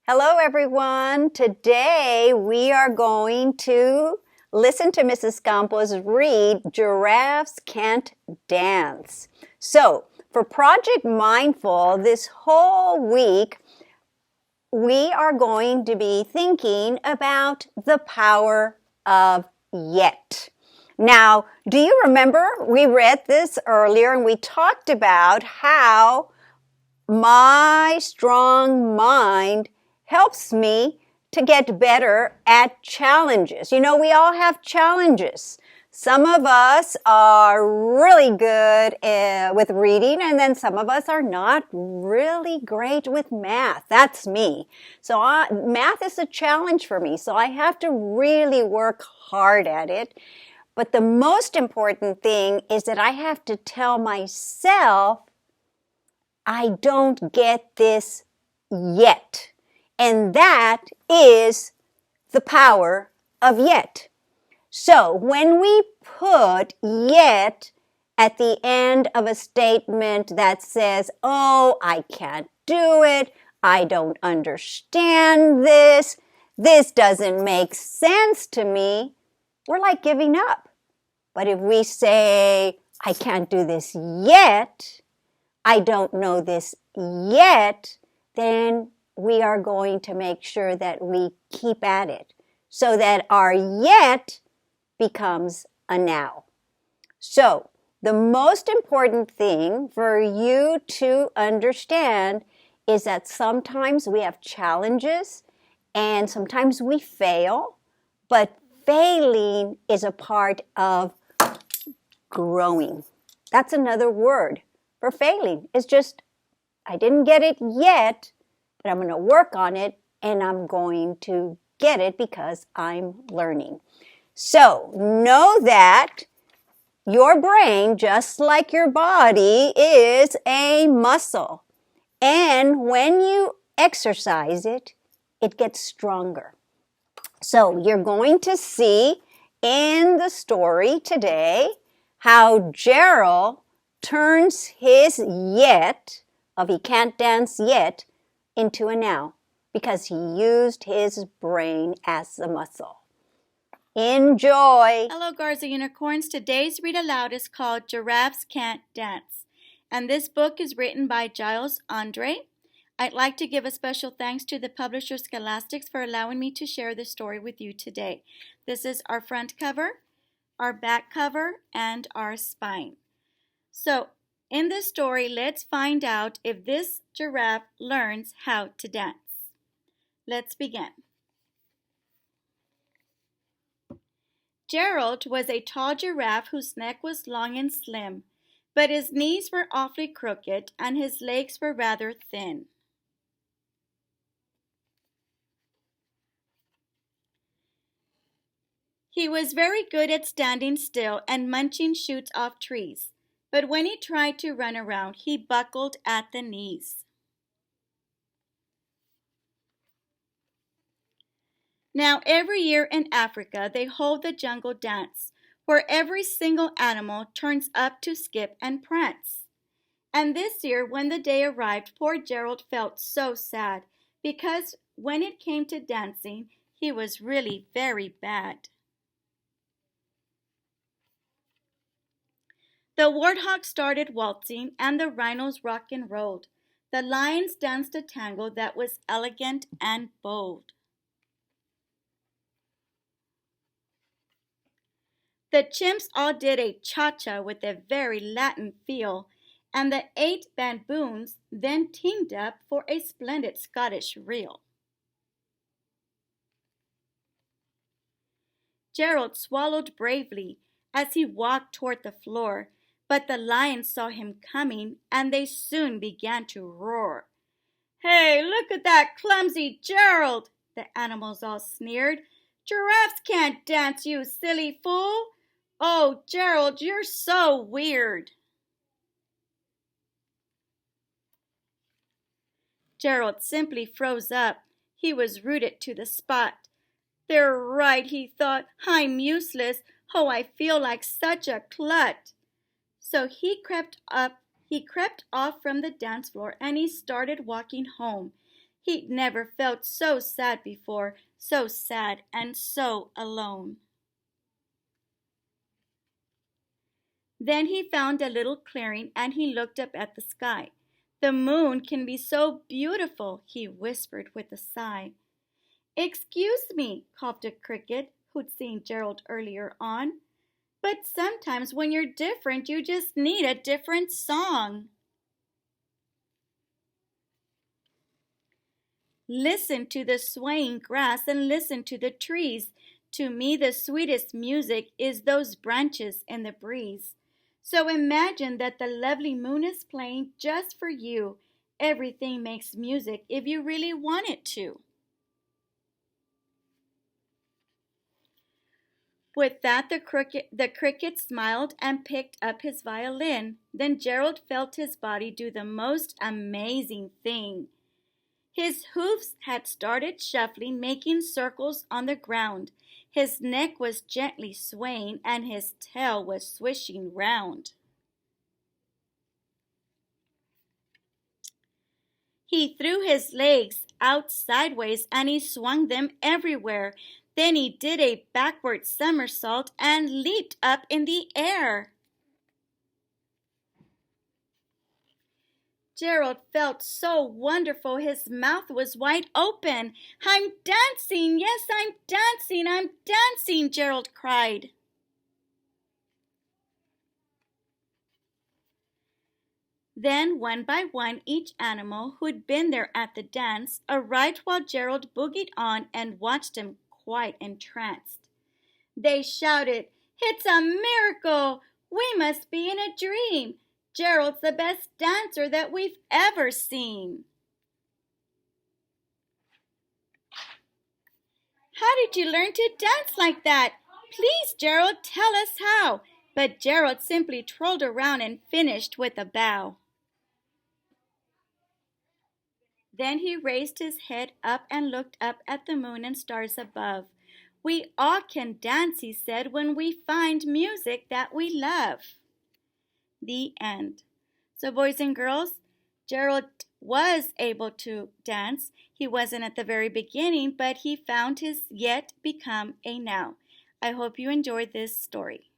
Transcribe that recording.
Hello, everyone. Today we are going to listen to Mrs. Campos read Giraffes Can't Dance. So, for Project Mindful, this whole week, we are going to be thinking about the power of yet. Now, do you remember we read this earlier and we talked about how my strong mind helps me to get better at challenges. You know, we all have challenges. Some of us are really good with reading, and then some of us are not really great with math. That's me. So math is a challenge for me, so I have to really work hard at it. But the most important thing is that I have to tell myself, I don't get this yet. And that is the power of yet. So when we put yet at the end of a statement that says, oh, I can't do it, I don't understand this doesn't make sense to me, we're like giving up. But if we say, I can't do this yet, I don't know this yet, then we are going to make sure that we keep at it so that our yet becomes a now. So the most important thing for you to understand is that sometimes we have challenges and sometimes we fail, but failing is a part of growing. That's another word for failing. It's just, I didn't get it yet, but I'm going to work on it and I'm going to get it because I'm learning. So know that your brain, just like your body, is a muscle. And when you exercise it, it gets stronger. So you're going to see in the story today how Gerald turns his yet of he can't dance yet into a now because he used his brain as a muscle. Enjoy! Hello, Garza Unicorns. Today's read aloud is called Giraffes Can't Dance, and this book is written by Giles Andre. I'd like to give a special thanks to the publisher Scholastics for allowing me to share this story with you today. This is our front cover, our back cover, and our spine. So, in this story, let's find out if this giraffe learns how to dance. Let's begin. Gerald was a tall giraffe whose neck was long and slim, but his knees were awfully crooked and his legs were rather thin. He was very good at standing still and munching shoots off trees, but when he tried to run around, he buckled at the knees. Now, every year in Africa, they hold the jungle dance, where every single animal turns up to skip and prance. And this year, when the day arrived, poor Gerald felt so sad, because when it came to dancing, he was really very bad. The warthog started waltzing, and the rhinos rock and rolled. The lions danced a tango that was elegant and bold. The chimps all did a cha-cha with a very Latin feel, and the 8 baboons then teamed up for a splendid Scottish reel. Gerald swallowed bravely as he walked toward the floor, but the lions saw him coming, and they soon began to roar. "Hey, look at that clumsy Gerald!" the animals all sneered. "Giraffes can't dance, you silly fool! Oh, Gerald, you're so weird!" Gerald simply froze up. He was rooted to the spot. "They're right," he thought. "I'm useless. Oh, I feel like such a clut." So he crept off from the dance floor and he started walking home. He'd never felt so sad before, so sad and so alone. Then he found a little clearing and he looked up at the sky. The moon can be so beautiful, he whispered with a sigh. Excuse me, coughed a cricket who'd seen Gerald earlier on. But sometimes when you're different, you just need a different song. Listen to the swaying grass and listen to the trees. To me, the sweetest music is those branches in the breeze. So imagine that the lovely moon is playing just for you. Everything makes music if you really want it to. With that, the cricket smiled and picked up his violin. Then Gerald felt his body do the most amazing thing. His hoofs had started shuffling, making circles on the ground. His neck was gently swaying and his tail was swishing round. He threw his legs out sideways and he swung them everywhere. Then he did a backward somersault and leaped up in the air. Gerald felt so wonderful, his mouth was wide open. I'm dancing, yes, I'm dancing, Gerald cried. Then, one by one, each animal who'd been there at the dance arrived while Gerald boogied on and watched him quite entranced. They shouted, "It's a miracle! We must be in a dream! Gerald's the best dancer that we've ever seen!" "How did you learn to dance like that? Please, Gerald, tell us how!" But Gerald simply twirled around and finished with a bow. Then he raised his head up and looked up at the moon and stars above. "We all can dance," he said, "when we find music that we love." The end. So boys and girls, Gerald was able to dance. He wasn't at the very beginning, but he found his yet become a now. I hope you enjoyed this story.